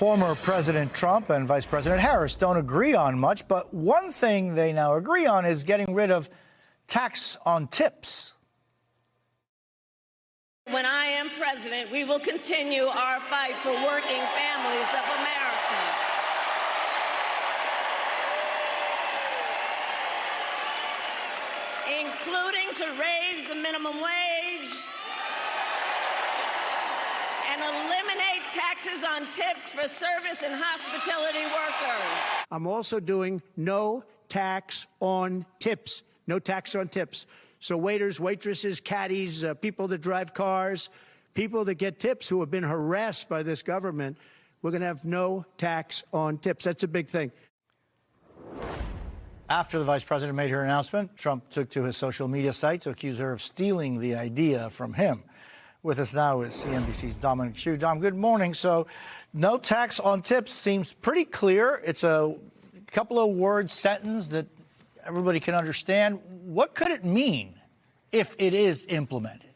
Former President Trump and Vice President Harris don't agree on much, but one thing they now agree on is getting rid of tax on tips. When I am president, we will continue our fight for working families of America. Including to raise the minimum wage and eliminate taxes on tips for service and hospitality workers. I'm also doing no tax on tips. No tax on tips. So waiters, waitresses, caddies, people that drive cars, people that get tips who have been harassed by this government, we're going to have no tax on tips. That's a big thing. After the vice president made her announcement, Trump took to his social media site to accuse her of stealing the idea from him. With us now is CNBC's Dominic Chu. Dom, good morning. So no tax on tips seems pretty clear. It's a couple of word sentence that everybody can understand. What could it mean if it is implemented?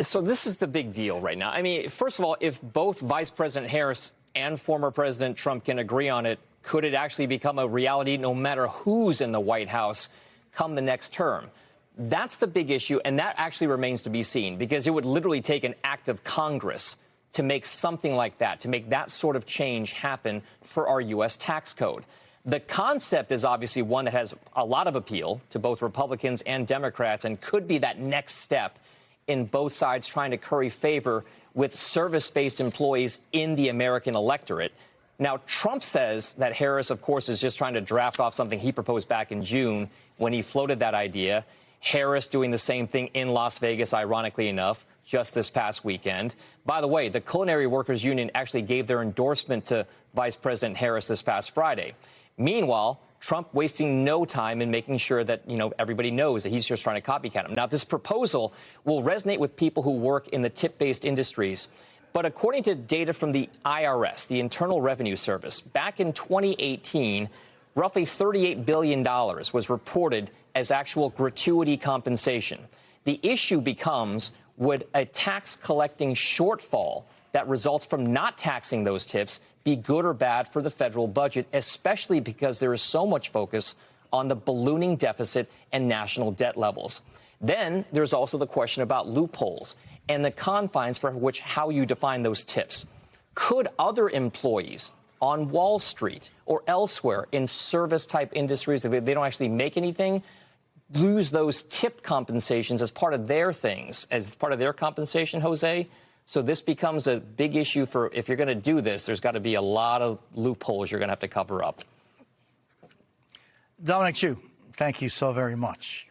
So this is the big deal right now. I mean, first of all, if both Vice President Harris and former President Trump can agree on it, could it actually become a reality no matter who's in the White House come the next term? That's the big issue, and that actually remains to be seen, because it would literally take an act of Congress to make something like that, to make that sort of change happen for our U.S. tax code. The concept is obviously one that has a lot of appeal to both Republicans and Democrats and could be that next step in both sides trying to curry favor with service-based employees in the American electorate. Now, Trump says that Harris, of course, is just trying to draft off something he proposed back in June when he floated that idea. Harris doing the same thing in Las Vegas, ironically enough, just this past weekend. By the way, the Culinary Workers Union actually gave their endorsement to Vice President Harris this past Friday. Meanwhile, Trump wasting no time in making sure that, everybody knows that he's just trying to copycat him. Now, this proposal will resonate with people who work in the tip-based industries. But according to data from the IRS, the Internal Revenue Service, back in 2018, roughly $38 billion was reported as actual gratuity compensation. The issue becomes, would a tax collecting shortfall that results from not taxing those tips be good or bad for the federal budget, especially because there is so much focus on the ballooning deficit and national debt levels? Then there's also the question about loopholes and the confines for which how you define those tips. Could other employees on Wall Street or elsewhere in service-type industries, if they don't actually make anything, lose those tip compensations as part of their things, as part of their compensation, Jose? So this becomes a big issue for, if you're going to do this, there's got to be a lot of loopholes you're going to have to cover up. Dominic Chu, thank you so very much.